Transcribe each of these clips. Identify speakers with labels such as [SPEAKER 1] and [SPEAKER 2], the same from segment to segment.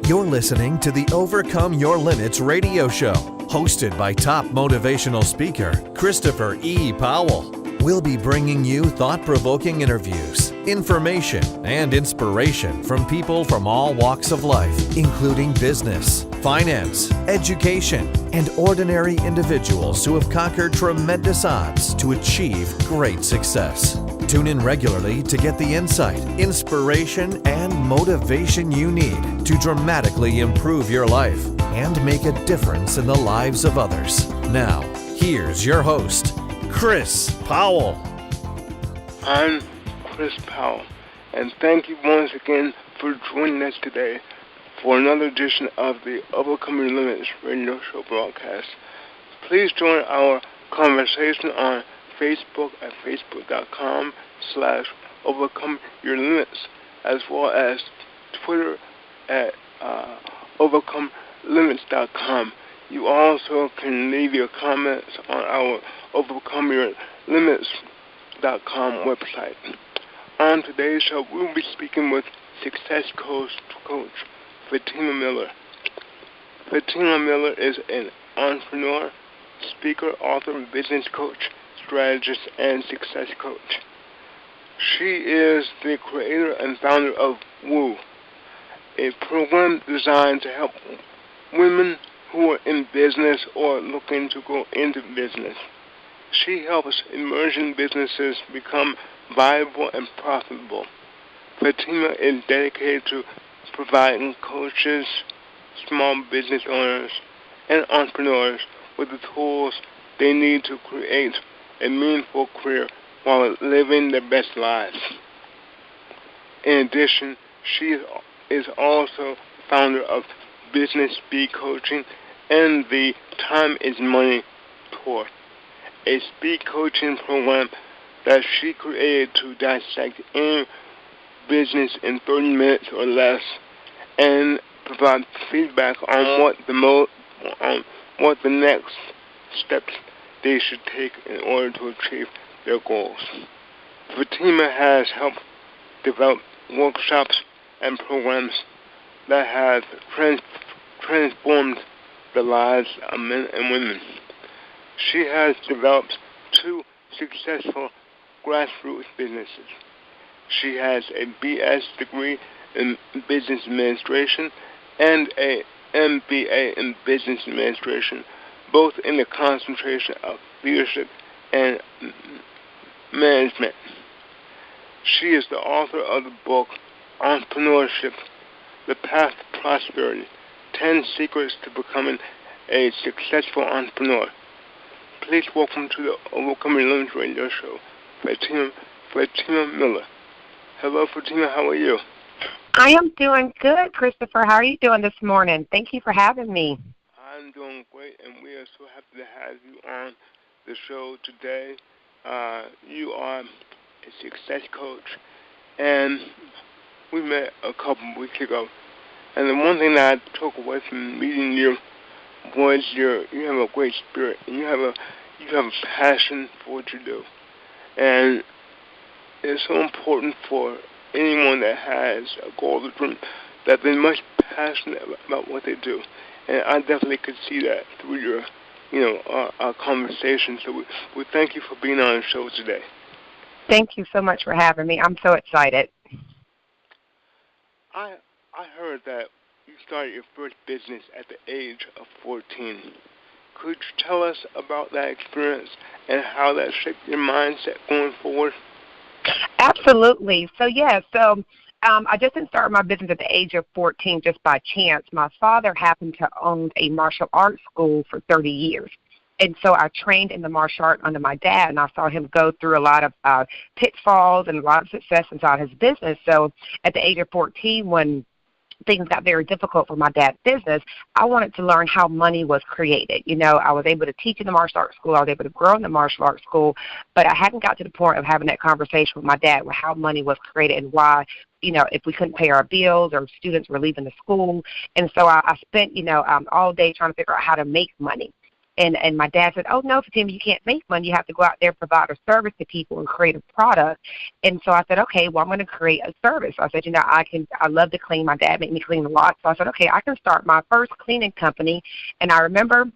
[SPEAKER 1] You're listening to the Overcome Your Limits radio show, hosted by top motivational speaker Christopher E. Powell. We'll be bringing you thought-provoking interviews, information, and inspiration from people from all walks of life, including business, finance, education, and ordinary individuals who have conquered tremendous odds to achieve great success. Tune in regularly to get the insight, inspiration, and motivation you need to dramatically improve your life and make a difference in the lives of others. Now, here's your host, Chris Powell.
[SPEAKER 2] I'm Chris Powell, and thank you once again for joining us today for another edition of the Overcome Your Limits radio show broadcast. Please join our conversation on Facebook at facebook.com/overcomeyourlimits, as well as Twitter at overcomelimits.com. You also can leave your comments on our overcomeyourlimits.com website. On today's show, we'll be speaking with success coach Fitima Miller. Fitima Miller is an entrepreneur, speaker, author, business coach, strategist, and success coach. She is the creator and founder of WOO, a program designed to help women who are in business or looking to go into business. She helps emerging businesses become viable and profitable. Fatima is dedicated to providing coaches, small business owners, and entrepreneurs with the tools they need to create a meaningful career while living their best lives. In addition, she is also founder of Business Speed Coaching and the Time is Money Tour, a speed coaching program that she created to dissect any business in 30 minutes or less and provide feedback on what the next steps they should take in order to achieve their goals. Fatima has helped develop workshops and programs that have transformed the lives of men and women. She has developed 2 successful grassroots businesses. She has a BS degree in business administration and a MBA in business administration, both in the concentration of leadership and management. She is the author of the book Entrepreneurship, The Path to Prosperity, 10 Secrets to Becoming a Successful Entrepreneur. Please welcome to the Overcome Your Limits radio show, Fitima Miller. Hello, Fitima. How are you?
[SPEAKER 3] I am doing good, Christopher. How are you doing this morning? Thank you for having me.
[SPEAKER 2] I'm doing great, and we are so happy to have you on the show today. You are a success coach, and we met a couple weeks ago. And the one thing that I took away from meeting you was you have a great spirit, and you have a passion for what you do. And it's so important for anyone that has a goal or dream that they're much passionate about what they do. And I definitely could see that through your, our conversation. So we thank you for being on the show today.
[SPEAKER 3] Thank you so much for having me. I'm so excited.
[SPEAKER 2] I heard that you started your first business at the age of 14. Could you tell us about that experience and how that shaped your mindset going forward?
[SPEAKER 3] Absolutely. So I just didn't start my business at the age of 14 just by chance. My father happened to own a martial arts school for 30 years. And so I trained in the martial art under my dad, and I saw him go through a lot of pitfalls and a lot of success inside his business. So at the age of 14, when things got very difficult for my dad's business, I wanted to learn how money was created. I was able to teach in the martial arts school. I was able to grow in the martial arts school, but I hadn't got to the point of having that conversation with my dad with how money was created and why, if we couldn't pay our bills or students were leaving the school. And so I spent, all day trying to figure out how to make money. And my dad said, oh, no, Fatima, you can't make money. You have to go out there and provide a service to people and create a product. And so I said, okay, well, I'm going to create a service. I said, I love to clean. My dad made me clean a lot. So I said, okay, I can start my first cleaning company. And I remember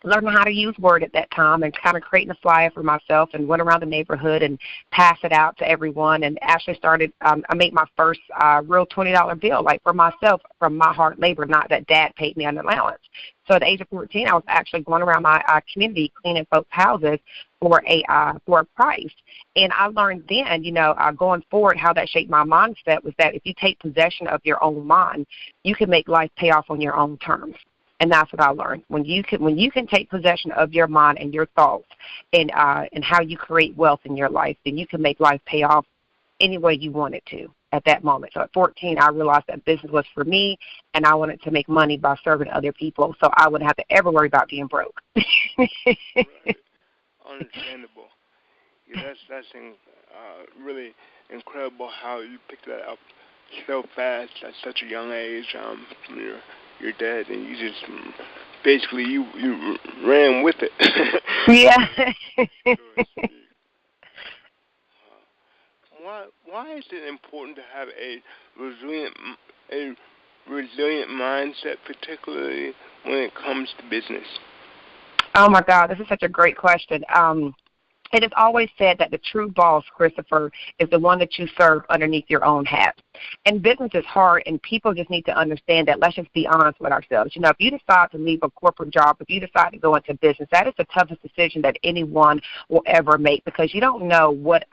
[SPEAKER 3] learning how to use Word at that time and kind of creating a flyer for myself and went around the neighborhood and passed it out to everyone and actually started, I made my first real $20 bill, like for myself from my hard labor, not that Dad paid me an allowance. So at the age of 14, I was actually going around my community cleaning folks' houses for a price. And I learned then, going forward, how that shaped my mindset was that if you take possession of your own mind, you can make life pay off on your own terms. And that's what I learned. When you can take possession of your mind and your thoughts and how you create wealth in your life, then you can make life pay off any way you want it to at that moment. So at 14, I realized that business was for me, and I wanted to make money by serving other people, so I wouldn't have to ever worry about being broke.
[SPEAKER 2] Right. Understandable. Yeah, that's really incredible how you picked that up so fast at such a young age. Your dad, and you just basically you ran with it.
[SPEAKER 3] Yeah.
[SPEAKER 2] Why is it important to have a resilient mindset, particularly when it comes to business?
[SPEAKER 3] Oh my God, this is such a great question. It is always said that the true boss, Christopher, is the one that you serve underneath your own hat. And business is hard, and people just need to understand that. Let's just be honest with ourselves. If you decide to leave a corporate job, if you decide to go into business, that is the toughest decision that anyone will ever make, because you don't know what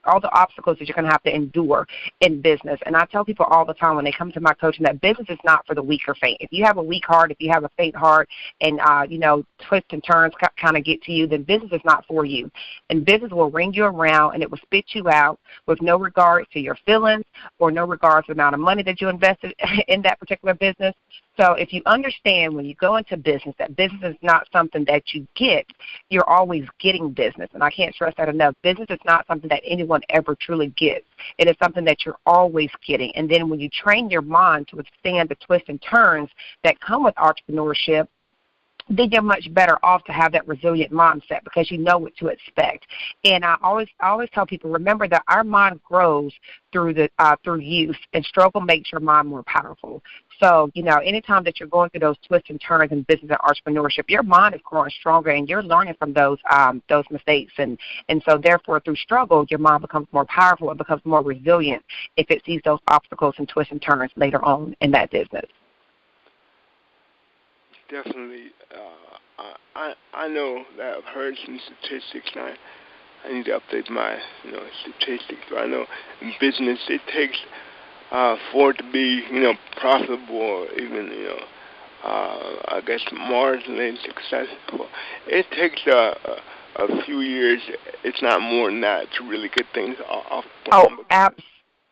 [SPEAKER 3] all the obstacles that you're going to have to endure in business. And I tell people all the time when they come to my coaching that business is not for the weak or faint. If you have a weak heart, if you have a faint heart, and, twists and turns kind of get to you, then business is not for you. And business will ring you around, and it will spit you out with no regard to your feelings or no regard to the amount of money that you invested in that particular business. So if you understand when you go into business that business is not something that you get, you're always getting business. And I can't stress that enough. Business is not something that anyone ever truly gets. It is something that you're always getting. And then when you train your mind to withstand the twists and turns that come with entrepreneurship, then you're much better off to have that resilient mindset because you know what to expect. And I always tell people, remember that our mind grows through use, and struggle makes your mind more powerful. So, anytime that you're going through those twists and turns in business and entrepreneurship, your mind is growing stronger, and you're learning from those mistakes. And so, therefore, through struggle, your mind becomes more powerful and becomes more resilient if it sees those obstacles and twists and turns later on in that business.
[SPEAKER 2] Definitely. I know that I've heard some statistics, and I need to update my statistics. But I know in business it takes for it to be profitable, or even I guess marginally successful. It takes a few years, it's not more than that, to really get things off.
[SPEAKER 3] Oh,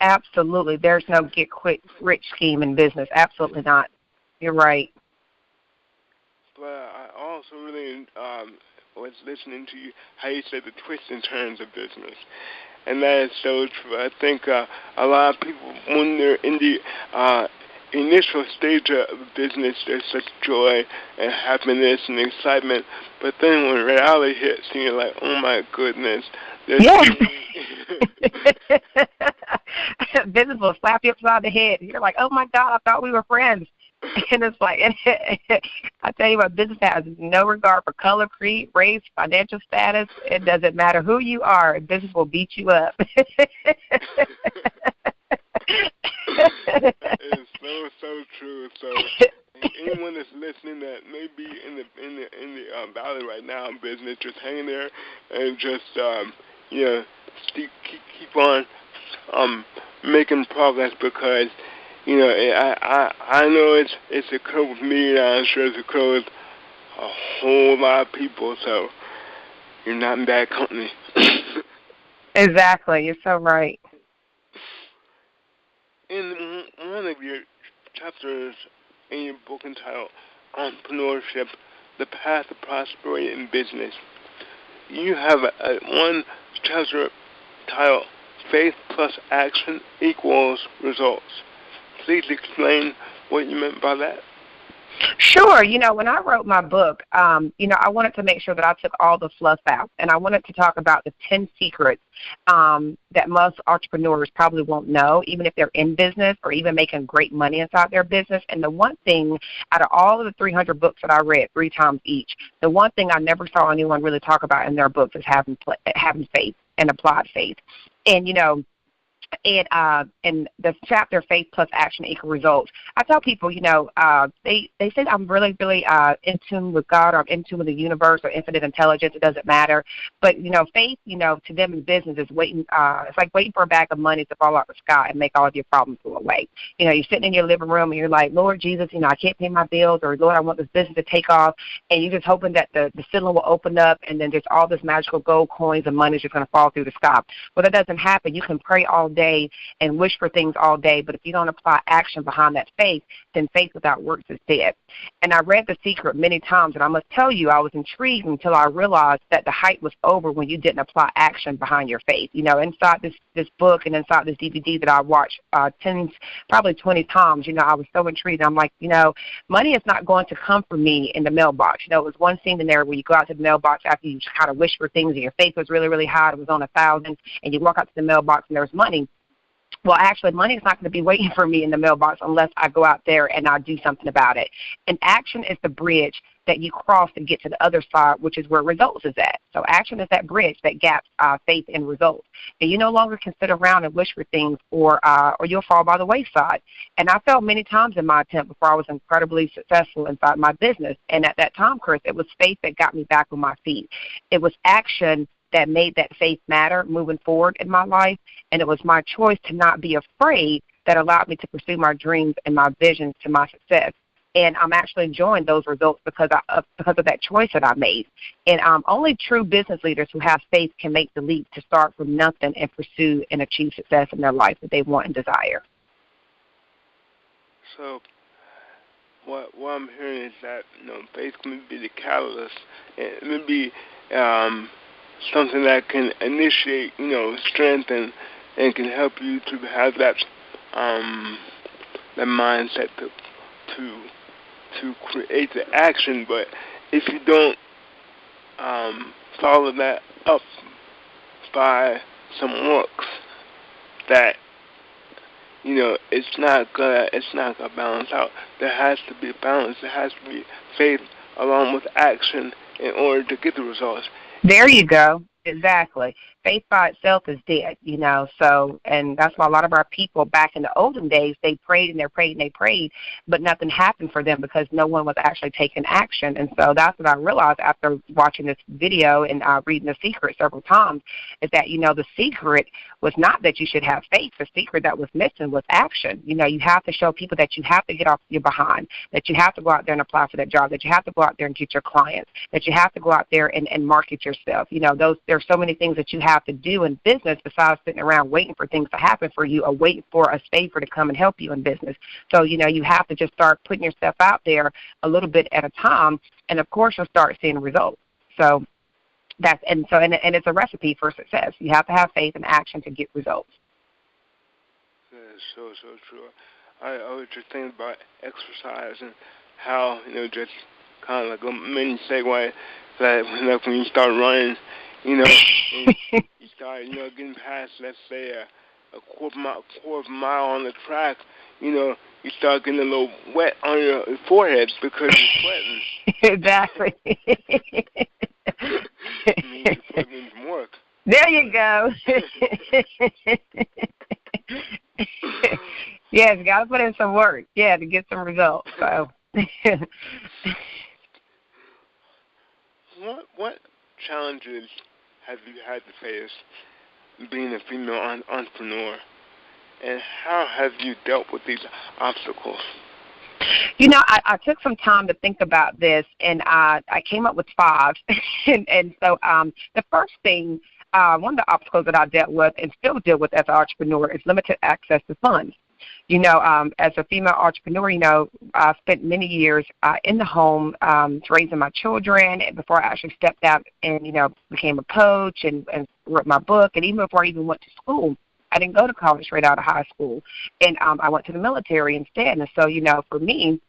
[SPEAKER 3] absolutely. There's no get quick rich scheme in business. Absolutely not. You're right.
[SPEAKER 2] But I also really was listening to you, how you said the twists and turns of business. And that is so true. I think a lot of people, when they're in the initial stage of business, there's such joy and happiness and excitement. But then when reality hits, and you're like, oh my goodness.
[SPEAKER 3] Yeah. Business will slap you upside the head. You're like, oh my God, I thought we were friends. And it's like, I tell you what, business has no regard for color, creed, race, financial status. It doesn't matter who you are. Business will beat you up.
[SPEAKER 2] It's so true. So anyone that's listening that may be in the valley right now in business, just hang there and just keep on making progress, because I know it's occurred with me, and I'm sure it's occurred with a whole lot of people, so you're not in bad company.
[SPEAKER 3] Exactly. You're so right.
[SPEAKER 2] In one of your chapters in your book entitled Entrepreneurship, The Path to Prosperity in Business, you have one chapter titled Faith plus Action equals Results. Please explain what you meant by that.
[SPEAKER 3] Sure. When I wrote my book, I wanted to make sure that I took all the fluff out, and I wanted to talk about the 10 secrets that most entrepreneurs probably won't know, even if they're in business or even making great money inside their business. And the one thing, out of all of the 300 books that I read 3 times each, the one thing I never saw anyone really talk about in their books is having faith and applied faith. And, in the chapter Faith Plus Action Equal Results, I tell people, they say I'm really, really in tune with God, or I'm in tune with the universe or infinite intelligence. It doesn't matter. But, faith, to them in business is waiting. It's like waiting for a bag of money to fall out the sky and make all of your problems go away. You're sitting in your living room and you're like, Lord Jesus, I can't pay my bills, or Lord, I want this business to take off. And you're just hoping that the ceiling will open up and then there's all this magical gold coins and money is just going to fall through the sky. Well, that doesn't happen. You can pray all day and wish for things all day, but if you don't apply action behind that faith, then faith without works is dead. And I read The Secret many times, and I must tell you, I was intrigued until I realized that the hype was over when you didn't apply action behind your faith. Inside this book and inside this DVD that I watched 10, probably 20 times, I was so intrigued. I'm like, money is not going to come from me in the mailbox. It was one scene in there where you go out to the mailbox after you kind of wish for things and your faith was really, really high. It was on 1,000, and you walk out to the mailbox and there's money. Well, actually, money is not going to be waiting for me in the mailbox unless I go out there and I do something about it. And action is the bridge that you cross to get to the other side, which is where results is at. So action is that bridge that gaps faith and results. And you no longer can sit around and wish for things, or you'll fall by the wayside. And I felt many times in my attempt before I was incredibly successful inside my business. And at that time, Chris, it was faith that got me back on my feet. It was action that made that faith matter moving forward in my life. And it was my choice to not be afraid that allowed me to pursue my dreams and my visions to my success. And I'm actually enjoying those results because of that choice that I made. And only true business leaders who have faith can make the leap to start from nothing and pursue and achieve success in their life that they want and desire.
[SPEAKER 2] So what I'm hearing is that faith can be the catalyst. It may be something that can initiate, strength and can help you to have that mindset to create the action. But if you don't follow that up by some works, that it's not gonna balance out. There has to be a balance. There has to be faith along with action in order to get the results.
[SPEAKER 3] There you go. Exactly. Faith by itself is dead, so, and that's why a lot of our people back in the olden days, they prayed and they prayed and they prayed, but nothing happened for them because no one was actually taking action. And so that's what I realized after watching this video and reading The Secret several times, is that, the secret was not that you should have faith. The secret that was missing was action. You have to show people that you have to get off your behind, that you have to go out there and apply for that job, that you have to go out there and get your clients, that you have to go out there and market yourself. There's so many things that you have to do in business besides sitting around waiting for things to happen for you or waiting for a favor to come and help you in business. So, you have to just start putting yourself out there a little bit at a time, and of course you'll start seeing results. So and it's a recipe for success. You have to have faith and action to get results.
[SPEAKER 2] That's so true. I was just thinking about exercise and how, just kind of like a mini segue that when you start running, and you start, getting past, let's say, a quarter mile on the track, you start getting a little wet on your forehead because you're sweating.
[SPEAKER 3] Exactly.
[SPEAKER 2] It means you're putting in some work.
[SPEAKER 3] There you go. Yes, you got to put in some work, to get some results. So.
[SPEAKER 2] What challenges have you had to face being a female entrepreneur, and how have you dealt with these obstacles?
[SPEAKER 3] I took some time to think about this, and I came up with 5. and so the first thing, one of the obstacles that I dealt with and still deal with as an entrepreneur is limited access to funds. As a female entrepreneur, I spent many years in the home raising my children, and before I actually stepped out and, became a coach and wrote my book, and even before I even went to school. I didn't go to college straight out of high school, and I went to the military instead. And so, for me,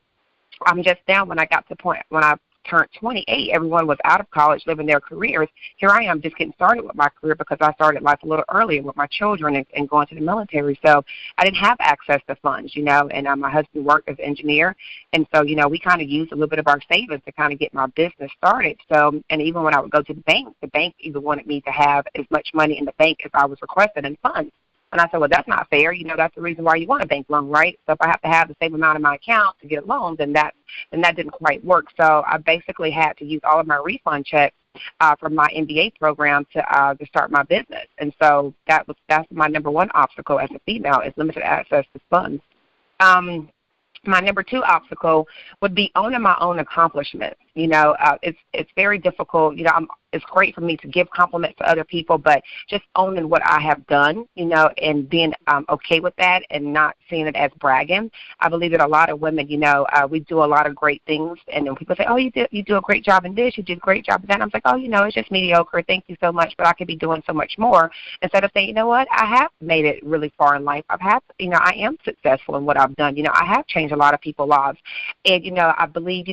[SPEAKER 3] Just now when I got to the point when I turned 28, everyone was out of college, living their careers. Here I am just getting started with my career because I started life a little earlier with my children and going to the military. So I didn't have access to funds, and my husband worked as an engineer. And so, we kind of used a little bit of our savings to kind of get my business started. So, and even when I would go to the bank even wanted me to have as much money in the bank as I was requested in funds. And I said, well, that's not fair. That's the reason why you want a bank loan, right? So if I have to have the same amount in my account to get a loan, then that didn't quite work. So I basically had to use all of my refund checks from my MBA program to start my business. And so that's my number one obstacle as a female is limited access to funds. My number two obstacle would be owning my own accomplishments. It's very difficult. It's great for me to give compliments to other people, but just owning what I have done, and being okay with that and not seeing it as bragging. I believe that a lot of women, we do a lot of great things, and then people say, oh, you do a great job in this, you did a great job in that. And I'm like, oh, it's just mediocre. Thank you so much, but I could be doing so much more. Instead of saying, you know what, I have made it really far in life. I am successful in what I've done. I have changed a lot of people's lives. And, I believe,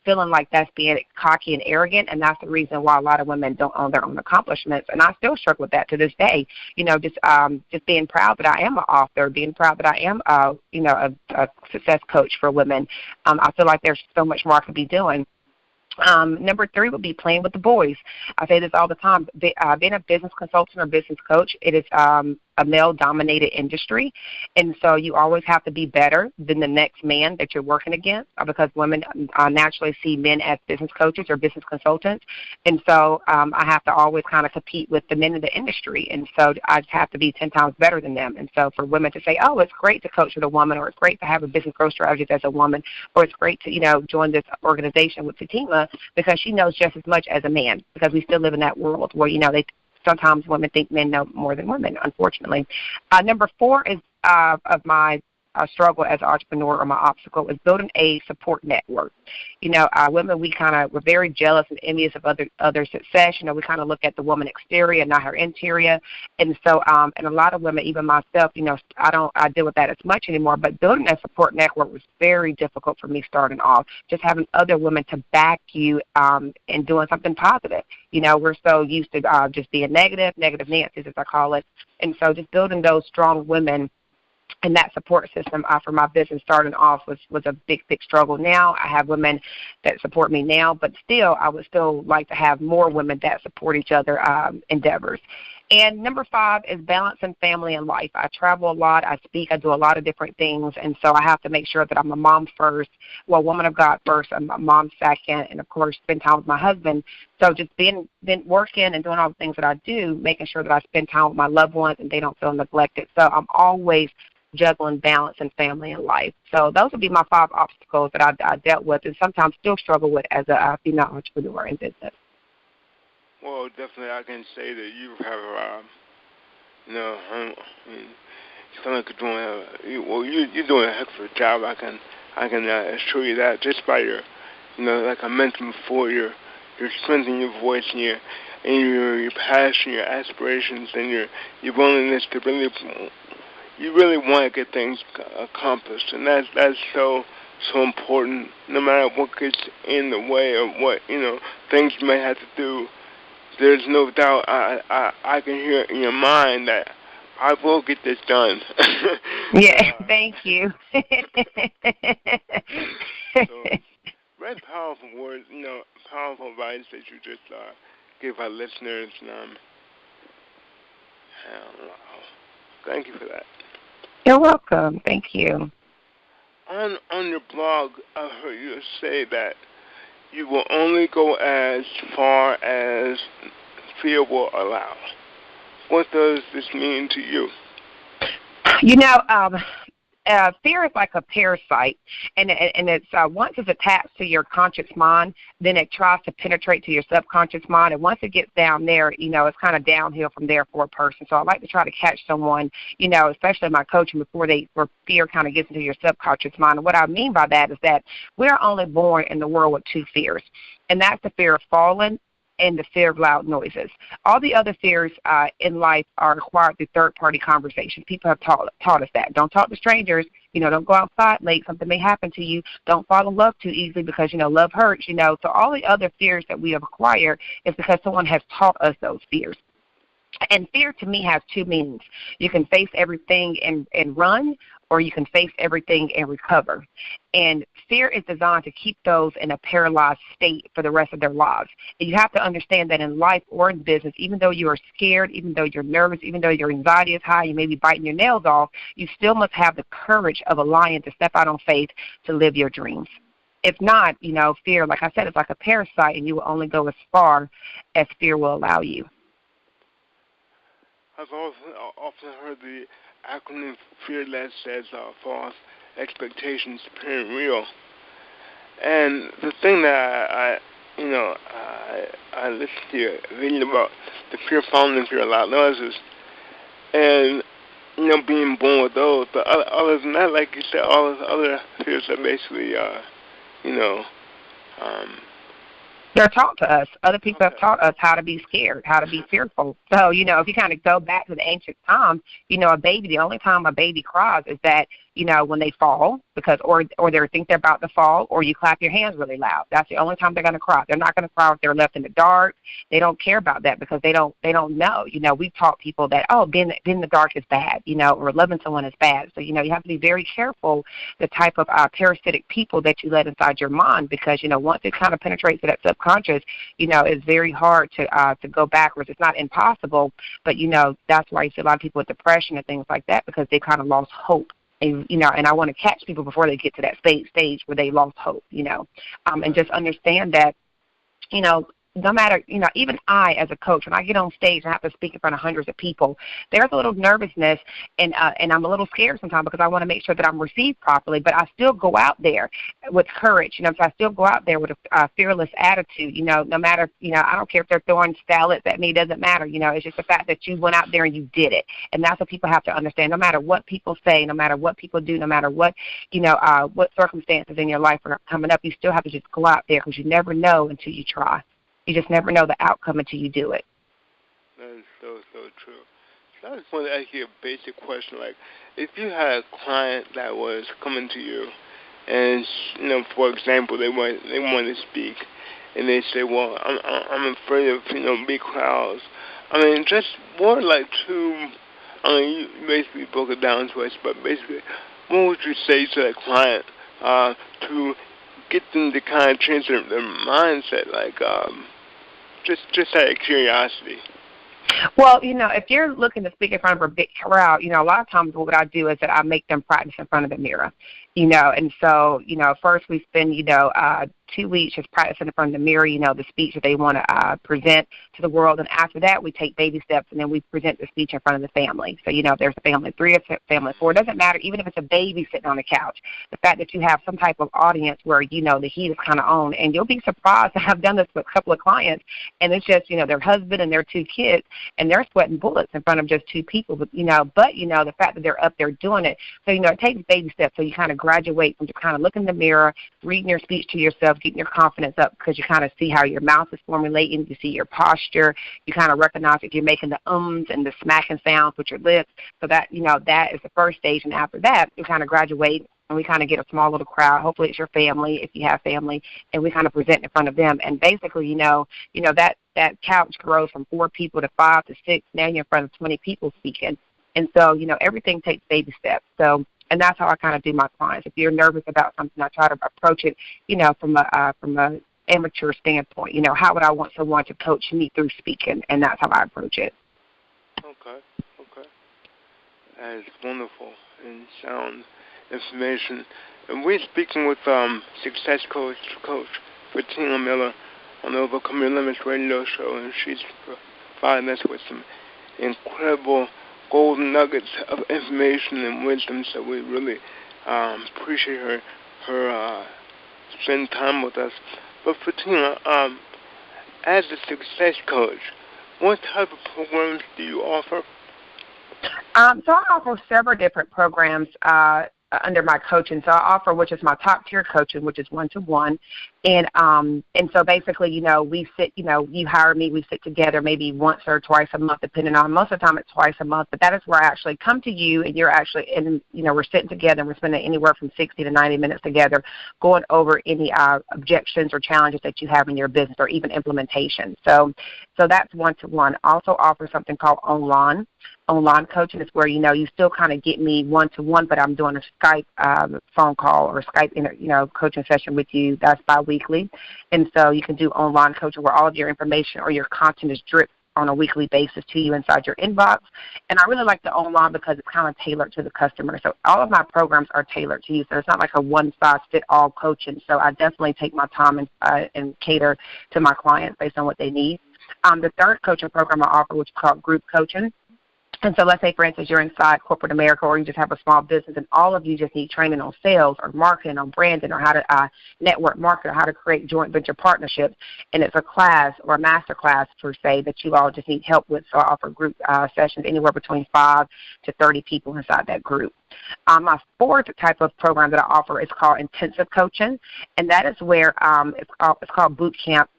[SPEAKER 3] feeling like that's being cocky and arrogant, and that's the reason why a lot of women don't own their own accomplishments. And I still struggle with that to this day. Just being proud that I am an author, being proud that I am, a success coach for women. I feel like there's so much more I could be doing. Number three would be playing with the boys. I say this all the time. Being a business consultant or business coach, it is a male-dominated industry, and so you always have to be better than the next man that you're working against because women naturally see men as business coaches or business consultants, and so I have to always kind of compete with the men in the industry, and so I just have to be 10 times better than them. And so for women to say, oh, it's great to coach with a woman, or it's great to have a business growth strategist as a woman, or it's great to, join this organization with Fitima because she knows just as much as a man, because we still live in that world where, sometimes women think men know more than women, unfortunately. Number four is of my struggle as an entrepreneur, or my obstacle, is building a support network. Women, we're very jealous and envious of other success. We kind of look at the woman exterior, not her interior. And so, and a lot of women, even myself, I deal with that as much anymore. But building a support network was very difficult for me starting off. Just having other women to back you and doing something positive. We're so used to just being negative Nancy's, as I call it. And so just building those strong women and that support system for my business starting off was a big struggle. Now I have women that support me now, but still I would still like to have more women that support each other endeavors. And number five is balancing family and life. I travel a lot. I speak. I do a lot of different things. And so I have to make sure that I'm a mom first, woman of God first, I'm a mom second, and, of course, spend time with my husband. So just being working and doing all the things that I do, making sure that I spend time with my loved ones and they don't feel neglected. So I'm always juggling balance and family and life. So those would be my five obstacles that I dealt with and sometimes still struggle with as a female entrepreneur in business.
[SPEAKER 2] Well, definitely I can say that you have, you sound like you're doing a heck of a job. I can assure you that just by your, like I mentioned before, your strength in your voice and your passion, your aspirations, and your willingness to really want to get things accomplished, and that's so important. No matter what gets in the way of what things you may have to do, there's no doubt I can hear in your mind that I will get this done.
[SPEAKER 3] Yeah, thank you.
[SPEAKER 2] So, very powerful words, powerful advice that you just give our listeners. Thank you for that.
[SPEAKER 3] You're welcome. Thank you.
[SPEAKER 2] On your blog, I heard you say that you will only go as far as fear will allow. What does this mean to you?
[SPEAKER 3] Fear is like a parasite, and it's once it's attached to your conscious mind, then it tries to penetrate to your subconscious mind, and once it gets down there, it's kind of downhill from there for a person. So I like to try to catch someone, especially my coaching, before fear kind of gets into your subconscious mind. And what I mean by that is that we're only born in the world with two fears, and that's the fear of falling and the fear of loud noises. All the other fears in life are acquired through third-party conversation. People have taught us that. Don't talk to strangers. Don't go outside late. Something may happen to you. Don't fall in love too easily because, love hurts, So all the other fears that we have acquired is because someone has taught us those fears. And fear to me has two meanings. You can face everything and run, or you can face everything and recover. And fear is designed to keep those in a paralyzed state for the rest of their lives. And you have to understand that in life or in business, even though you are scared, even though you're nervous, even though your anxiety is high, you may be biting your nails off, you still must have the courage of a lion to step out on faith to live your dreams. If not, fear, like I said, it's like a parasite, and you will only go as far as fear will allow you.
[SPEAKER 2] I've often heard the acronym FEAR that says false expectations appearing real. And the thing that I listened to a video about the fear founding fear analysis, and being born with those. But other than that, like you said, all those other fears are basically
[SPEAKER 3] they're taught to us. Other people have taught us how to be scared, how to be fearful. So, if you kind of go back to the ancient times, a baby, the only time a baby cries is that, when they fall, because or they think they're about to fall, or you clap your hands really loud. That's the only time they're going to cry. They're not going to cry if they're left in the dark. They don't care about that because they don't know. We've taught people that, being in the dark is bad, or loving someone is bad. So, you have to be very careful the type of parasitic people that you let inside your mind because, once it kind of penetrates to that subconscious, it's very hard to go backwards. It's not impossible, but, that's why you see a lot of people with depression and things like that because they kind of lost hope. And I want to catch people before they get to that stage where they lost hope, and just understand that, no matter, even I as a coach, when I get on stage and I have to speak in front of hundreds of people, there's a little nervousness and I'm a little scared sometimes because I want to make sure that I'm received properly, but I still go out there with courage, so I still go out there with a fearless attitude, no matter, I don't care if they're throwing salads at me, it doesn't matter, it's just the fact that you went out there and you did it. And that's what people have to understand. No matter what people say, no matter what people do, no matter what, what circumstances in your life are coming up, you still have to just go out there because you never know until you try. You just never know the outcome until you do it.
[SPEAKER 2] That is so true. So I just want to ask you a basic question. Like, if you had a client that was coming to you, and for example, they want to speak, and they say, "Well, I'm afraid of big crowds." I mean, just more like two. I mean, you basically broke it down to us, but basically, what would you say to that client to get them to kind of change their mindset, like just out of curiosity?
[SPEAKER 3] Well, if you're looking to speak in front of a big crowd, a lot of times what I do is that I make them practice in front of the mirror, and so, first we spend, 2 weeks just practicing in front of the mirror, the speech that they want to present to the world. And after that, we take baby steps, and then we present the speech in front of the family. So, if there's a family of 3 or family of 4, it doesn't matter, even if it's a baby sitting on the couch. The fact that you have some type of audience where, the heat is kind of on. And you'll be surprised. I've done this with a couple of clients, and it's just, their husband and their 2 kids, and they're sweating bullets in front of just 2 people. But, the fact that they're up there doing it. So, it takes baby steps. So you kind of graduate from just kind of looking in the mirror, reading your speech to yourself, getting your confidence up because you kind of see how your mouth is formulating, you see your posture, you kind of recognize if you're making the ums and the smacking sounds with your lips. So that, that is the first stage. And after that, you kind of graduate and we kind of get a small little crowd. Hopefully it's your family if you have family, and we kind of present in front of them. And basically, that couch grows from 4 people to 5 to 6. Now you're in front of 20 people speaking. And so, everything takes baby steps. So, and that's how I kind of do my clients. If you're nervous about something, I try to approach it, from a amateur standpoint. How would I want someone to coach me through speaking? And that's how I approach it.
[SPEAKER 2] Okay. That is wonderful and sound information. And we're speaking with success coach Fitima Miller on the Overcome Your Limits radio show, and she's providing us with some incredible golden nuggets of information and wisdom, so we really appreciate her spending time with us. But Fitima, as a success coach, what type of programs do you offer?
[SPEAKER 3] So I offer several different programs. under my coaching. So I offer, which is my top tier coaching, which is 1-to-1. And so basically, we sit, you hire me, we sit together maybe once or twice a month, depending on, most of the time it's twice a month, but that is where I actually come to you and you're actually, we're sitting together and we're spending anywhere from 60 to 90 minutes together going over any objections or challenges that you have in your business or even implementation. So that's 1-to-1. Also offer something called online coaching. Is where, you still kind of get me 1-to-1, but I'm doing a Skype phone call or Skype, coaching session with you. That's biweekly. And so you can do online coaching where all of your information or your content is dripped on a weekly basis to you inside your inbox. And I really like the online because it's kind of tailored to the customer. So all of my programs are tailored to you. So it's not like a one-size-fit-all coaching. So I definitely take my time and cater to my clients based on what they need. The third coaching program I offer, which is called group coaching. And so let's say, for instance, you're inside corporate America or you just have a small business and all of you just need training on sales or marketing or branding or how to network market or how to create joint venture partnerships. And it's a class or a master class, per se, that you all just need help with. So I offer group sessions anywhere between 5 to 30 people inside that group. My fourth type of program that I offer is called intensive coaching, and that is where it's called boot camp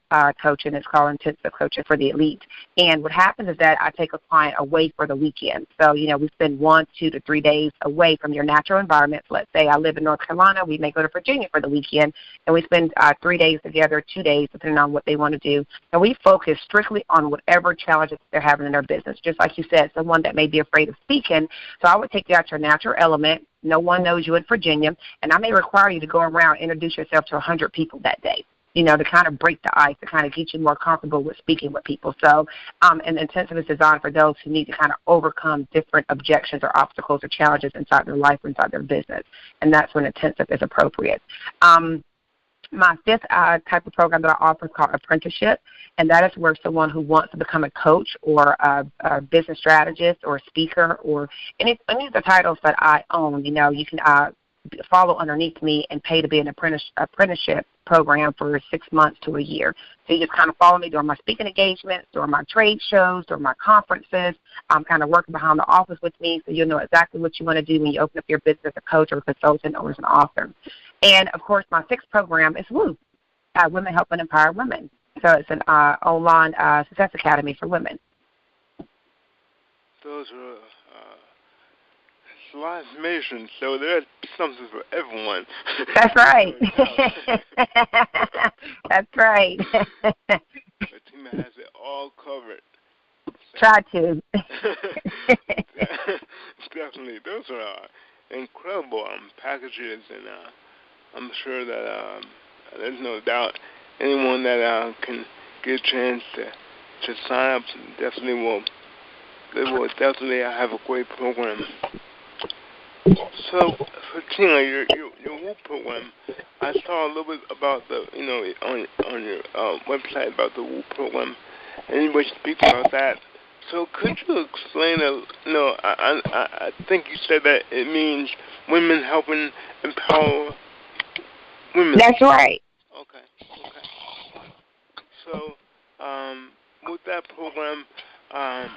[SPEAKER 3] coaching. It's called intensive coaching for the elite. And what happens is that I take a client away for the weekend. So, we spend 1, 2 to 3 days away from your natural environment. So let's say I live in North Carolina. We may go to Virginia for the weekend, and we spend 3 days together, 2 days, depending on what they want to do. And we focus strictly on whatever challenges they're having in their business. Just like you said, someone that may be afraid of speaking. So I would take you out your natural element. No one knows you in Virginia, and I may require you to go around and introduce yourself to 100 people that day, to kind of break the ice, to kind of get you more comfortable with speaking with people. So an intensive is designed for those who need to kind of overcome different objections or obstacles or challenges inside their life or inside their business, and that's when intensive is appropriate. My fifth type of program that I offer is called apprenticeship, and that is where someone who wants to become a coach or a business strategist or a speaker or any of the titles that I own, you can follow underneath me and pay to be an apprenticeship program for 6 months to a year. So you just kind of follow me during my speaking engagements, during my trade shows, during my conferences. I'm kind of working behind the office with me so you'll know exactly what you want to do when you open up your business as a coach or a consultant or as an author. And, of course, my sixth program is WOO, Women Helping Empower Women. So it's an online success academy for women.
[SPEAKER 2] Those are a lot of information, so there's something for everyone.
[SPEAKER 3] That's right. That's right.
[SPEAKER 2] Fatima has it all covered.
[SPEAKER 3] Try to.
[SPEAKER 2] Definitely. Those are incredible packages, and I'm sure that there's no doubt anyone that can get a chance to sign up definitely will definitely have a great program. So, Fatima, your WOO program, I saw a little bit about on your website about the WOO program, and you were speaking about that. So, could you explain? I think you said that it means women helping empower women.
[SPEAKER 3] That's right.
[SPEAKER 2] Okay. So, with that program, I've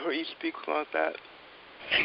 [SPEAKER 2] heard you speak about that.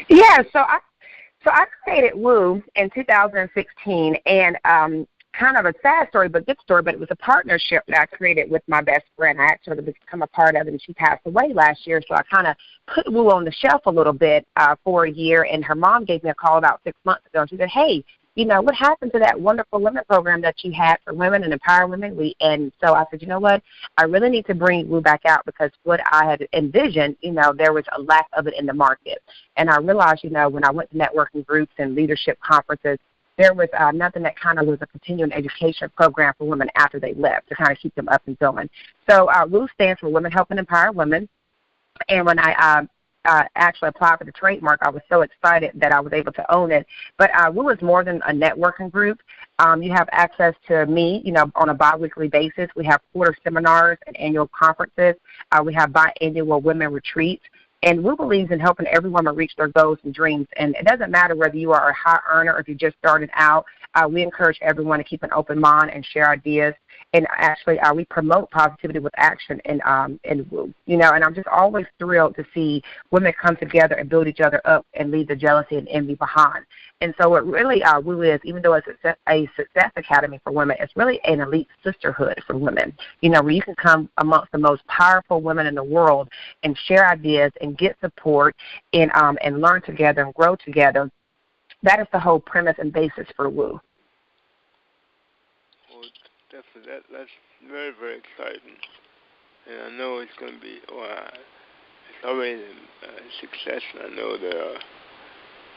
[SPEAKER 3] Yeah, so I created WOO in 2016, and kind of a sad story, but good story, but it was a partnership that I created with my best friend. I asked her to become a part of it, and she passed away last year, so I kind of put WOO on the shelf a little bit for a year, and her mom gave me a call about 6 months ago. She said, hey, what happened to that wonderful women program that you had for women and empower women? And so I said, you know what, I really need to bring WOO back out because what I had envisioned, there was a lack of it in the market. And I realized, when I went to networking groups and leadership conferences, there was nothing that kind of was a continuing education program for women after they left to kind of keep them up and going. So WOO stands for Women Helping Empower Women. And when I actually applied for the trademark, I was so excited that I was able to own it. But WOO is more than a networking group. You have access to me, on a biweekly basis. We have quarter seminars and annual conferences. We have biannual women retreats. And Woo believes in helping every woman reach their goals and dreams. And it doesn't matter whether you are a high earner or if you're just starting out. We encourage everyone to keep an open mind and share ideas. And actually, we promote positivity with action in Woo. And I'm just always thrilled to see women come together and build each other up and leave the jealousy and envy behind. And so what really Woo is, even though it's a success academy for women, it's really an elite sisterhood for women, where you can come amongst the most powerful women in the world and share ideas and get support and learn together and grow together. That is the whole premise and basis for Woo.
[SPEAKER 2] Well, definitely, that's very, very exciting. And I know it's going to be, it's already a success. And I know that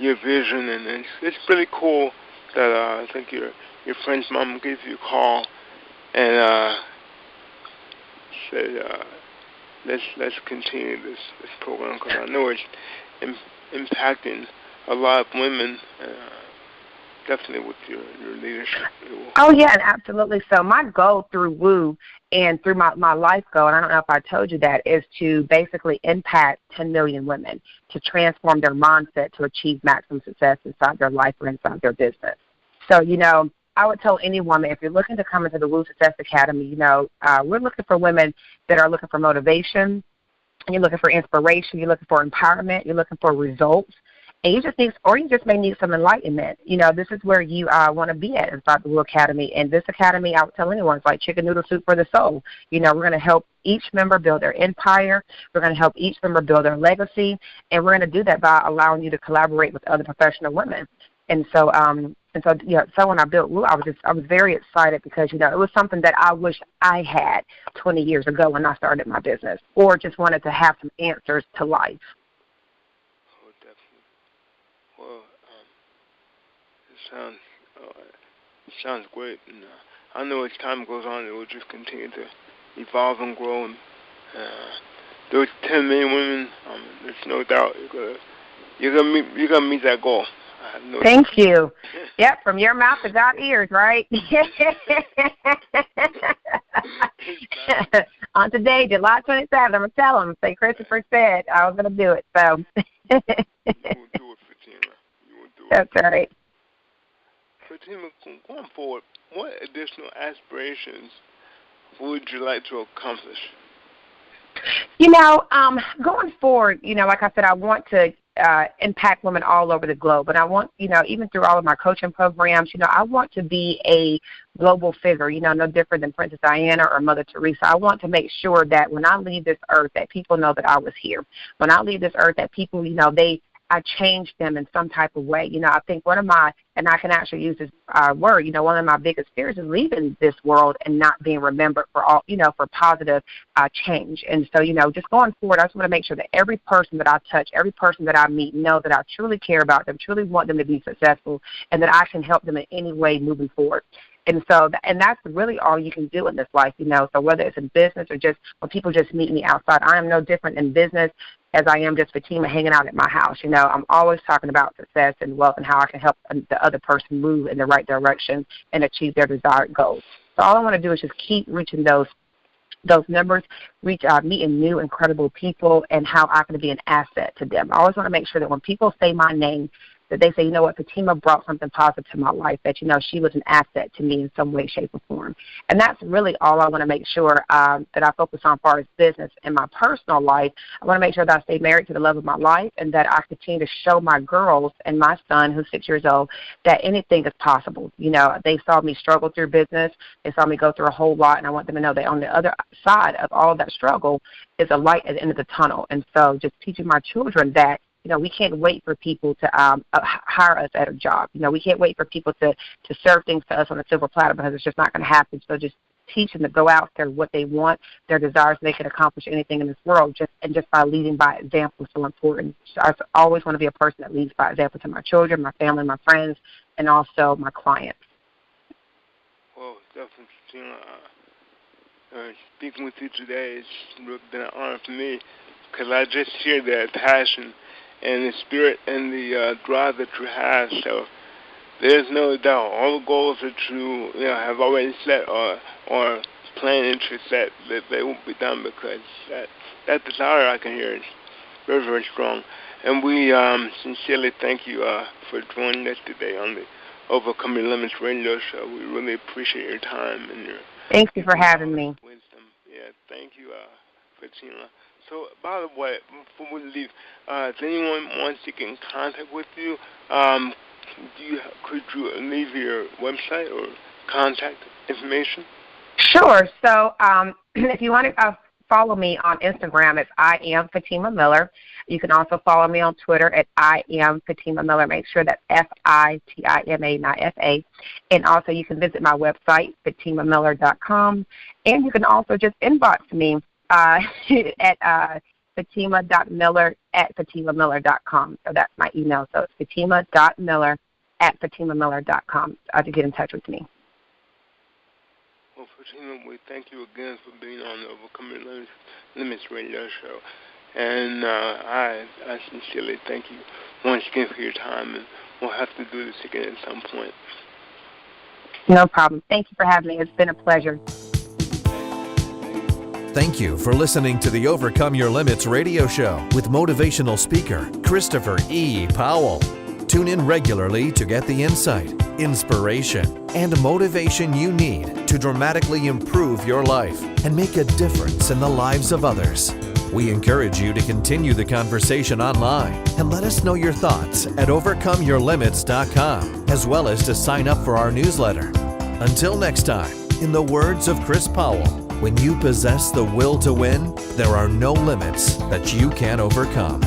[SPEAKER 2] your vision, and it's pretty cool that I think your friend's mom gave you a call and said, let's continue this program, because I know it's impacting a lot of women, definitely with your leadership.
[SPEAKER 3] Oh, yeah, and absolutely. So my goal through Woo and through my life goal, and I don't know if I told you that, is to basically impact 10 million women, to transform their mindset to achieve maximum success inside their life or inside their business. So, I would tell any woman, if you're looking to come into the Woo Success Academy, we're looking for women that are looking for motivation, you're looking for inspiration, you're looking for empowerment, you're looking for results. And you just may need some enlightenment. This is where you want to be at inside the Woo Academy. And this academy, I would tell anyone, it's like chicken noodle soup for the soul. We're going to help each member build their empire. We're going to help each member build their legacy. And we're going to do that by allowing you to collaborate with other professional women. And so when I built Woo, I was very excited because, it was something that I wish I had 20 years ago when I started my business, or just wanted to have some answers to life.
[SPEAKER 2] Well, it sounds great, and I know as time goes on, it will just continue to evolve and grow. And those 10 million women, there's no doubt you're gonna meet that goal.
[SPEAKER 3] Thank you. Yep, from your mouth to God's ears, right? On today, July 27th, I'm going to tell them, say Christopher said I was going to do it. So.
[SPEAKER 2] You will do it, Fitima. You will do it.
[SPEAKER 3] That's right.
[SPEAKER 2] Fitima, going forward, what additional aspirations would you like to accomplish?
[SPEAKER 3] Going forward, like I said, I want to impact women all over the globe. And I want, even through all of my coaching programs, I want to be a global figure, no different than Princess Diana or Mother Teresa. I want to make sure that when I leave this earth, that people know that I was here. When I leave this earth, that people, I changed them in some type of way. I think one of my, and I can actually use this word, one of my biggest fears is leaving this world and not being remembered for all, for positive change. And so, just going forward, I just want to make sure that every person that I touch, every person that I meet, know that I truly care about them, truly want them to be successful, and that I can help them in any way moving forward. And so, and that's really all you can do in this life, So whether it's in business or just when people just meet me outside, I am no different in business as I am just Fitima hanging out at my house. I'm always talking about success and wealth and how I can help the other person move in the right direction and achieve their desired goals. So all I want to do is just keep reaching those numbers, meeting new, incredible people, and how I can be an asset to them. I always want to make sure that when people say my name, that they say, Fitima brought something positive to my life, that, she was an asset to me in some way, shape, or form. And that's really all I want to make sure that I focus on as far as business. In my personal life, I want to make sure that I stay married to the love of my life and that I continue to show my girls and my son, who's 6 years old, that anything is possible. They saw me struggle through business. They saw me go through a whole lot, and I want them to know that on the other side of all that struggle is a light at the end of the tunnel. And so just teaching my children that, we can't wait for people to hire us at a job. We can't wait for people to serve things to us on a silver platter because it's just not going to happen. So just teach them to go out there what they want, their desires, they can accomplish anything in this world just by leading by example is so important. So I always want to be a person that leads by example to my children, my family, my friends, and also my clients.
[SPEAKER 2] Well, definitely, speaking with you today has been an honor for me because I just hear that passion and the spirit and the drive that you have. So there's no doubt all the goals that you have already set or planning to set, that they won't be done because that desire I can hear very, very strong. And we sincerely thank you for joining us today on the Overcome Your Limits radio show. We really appreciate your time and your
[SPEAKER 3] Thank you for having me.
[SPEAKER 2] wisdom. Yeah, thank you, Fatima. So, by the way, before we leave, if anyone wants to get in contact with you, could you leave your website or contact information?
[SPEAKER 3] Sure. So if you want to follow me on Instagram, it's I am Fitima Miller. You can also follow me on Twitter at I am Fitima Miller. Make sure that's Fitima, not Fa. And also you can visit my website, fatimamiller.com. And you can also just inbox me at fatima.miller@fatimamiller.com. So that's my email. So it's fatima.miller@fatimamiller.com to get in touch with me.
[SPEAKER 2] Well, Fatima, we thank you again for being on the Overcome Your Limits radio show. And I sincerely thank you once again for your time, and we'll have to do this again at some point.
[SPEAKER 3] No problem. Thank you for having me. It's been a pleasure.
[SPEAKER 1] Thank you for listening to the Overcome Your Limits radio show with motivational speaker Christopher E. Powell. Tune in regularly to get the insight, inspiration, and motivation you need to dramatically improve your life and make a difference in the lives of others. We encourage you to continue the conversation online and let us know your thoughts at overcomeyourlimits.com, as well as to sign up for our newsletter. Until next time, in the words of Chris Powell, when you possess the will to win, there are no limits that you can't overcome.